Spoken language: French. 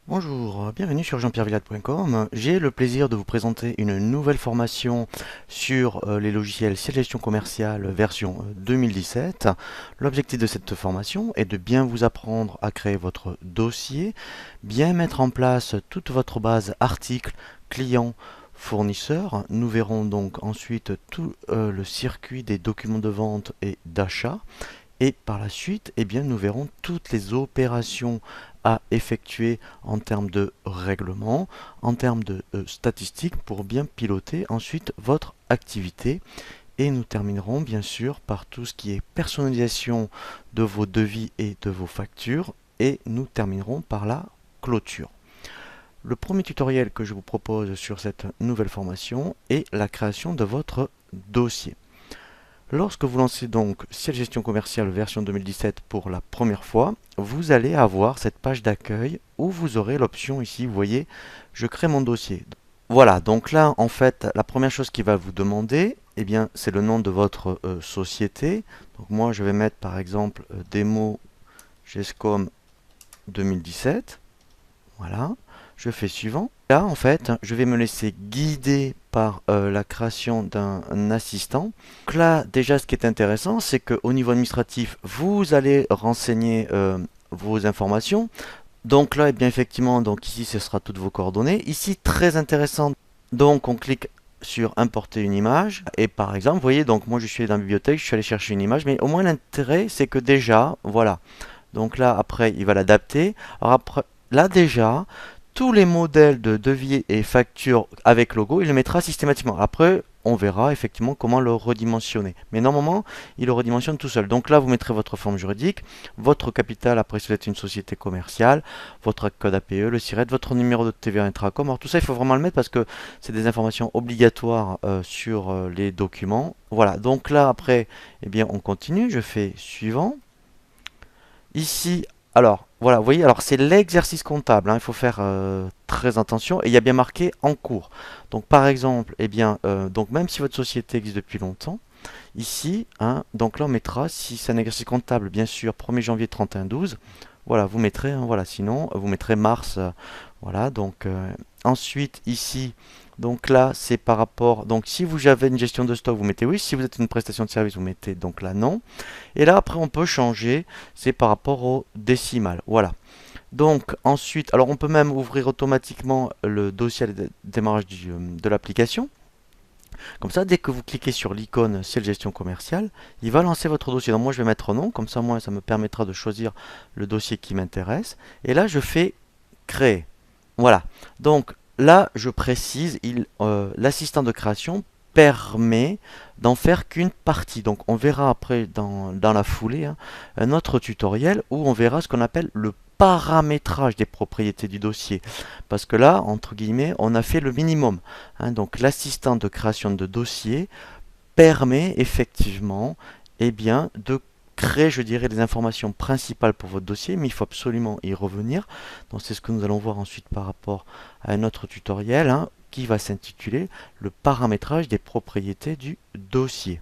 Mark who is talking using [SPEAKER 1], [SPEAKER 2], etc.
[SPEAKER 1] Bonjour, bienvenue sur jean-pierrevillade.com. J'ai le plaisir de vous présenter une nouvelle formation sur les logiciels Ciel Gestion Commerciale version 2017. L'objectif de cette formation est de bien vous apprendre à créer votre dossier, bien mettre en place toute votre base articles, clients, fournisseurs. Nous verrons donc ensuite tout le circuit des documents de vente et d'achat. Et par la suite, eh bien, nous verrons toutes les opérations à effectuer en termes de règlement, en termes de statistiques pour bien piloter ensuite votre activité. Et nous terminerons bien sûr par tout ce qui est personnalisation de vos devis et de vos factures. Et nous terminerons par la clôture. Le premier tutoriel que je vous propose sur cette nouvelle formation est la création de votre dossier. Lorsque vous lancez donc Ciel Gestion Commerciale version 2017 pour la première fois, vous allez avoir cette page d'accueil où vous aurez l'option ici, vous voyez, je crée mon dossier. Voilà, donc là en fait, la première chose qu'il va vous demander, eh bien, c'est le nom de votre société. Donc moi je vais mettre par exemple Démo Gescom 2017. Voilà, je fais suivant. Là, en fait, je vais me laisser guider par la création d'un assistant. Donc là, déjà, ce qui est intéressant, c'est qu'au niveau administratif, vous allez renseigner vos informations. Donc là, eh bien, effectivement, donc ici, ce sera toutes vos coordonnées. Ici, très intéressant. Donc, on clique sur importer une image. Et par exemple, vous voyez, donc moi, je suis allé dans la bibliothèque, je suis allé chercher une image. Mais au moins, l'intérêt, c'est que déjà, voilà. Donc là, après, il va l'adapter. Alors après, là déjà, tous les modèles de devis et factures avec logo, il le mettra systématiquement. Après, on verra effectivement comment le redimensionner. Mais normalement, il le redimensionne tout seul. Donc là, vous mettrez votre forme juridique, votre capital, après si vous êtes une société commerciale, votre code APE, le SIRET, votre numéro de TVA Intracom. Alors tout ça, il faut vraiment le mettre parce que c'est des informations obligatoires sur les documents. Voilà, donc là, après, eh bien, on continue. Je fais suivant. Ici, alors, voilà, vous voyez, alors c'est l'exercice comptable, hein, il faut faire très attention, et il y a bien marqué en cours. Donc, par exemple, eh bien, donc même si votre société existe depuis longtemps, ici, hein, donc là, on mettra, si c'est un exercice comptable, bien sûr, 1er janvier 31/12, voilà, vous mettrez, hein, voilà, sinon, vous mettrez mars, voilà, donc, ensuite, ici, donc là, c'est par rapport, donc si vous avez une gestion de stock, vous mettez oui, si vous êtes une prestation de service, vous mettez donc là non. Et là, après, on peut changer, c'est par rapport au décimal. Voilà. Donc, ensuite, alors on peut même ouvrir automatiquement le dossier de démarrage de l'application. Comme ça, dès que vous cliquez sur l'icône Ciel Gestion Commerciale, il va lancer votre dossier. Donc, moi, je vais mettre nom, comme ça, moi, ça me permettra de choisir le dossier qui m'intéresse. Et là, je fais créer. Voilà. Donc, là, je précise, l'assistant de création permet d'en faire qu'une partie. Donc on verra après dans la foulée hein, un autre tutoriel où on verra ce qu'on appelle le paramétrage des propriétés du dossier. Parce que là, entre guillemets, on a fait le minimum. Hein. Donc l'assistant de création de dossier permet effectivement eh bien, de créer, je dirais, les informations principales pour votre dossier, mais il faut absolument y revenir. Donc c'est ce que nous allons voir ensuite par rapport à un autre tutoriel hein, qui va s'intituler le paramétrage des propriétés du dossier.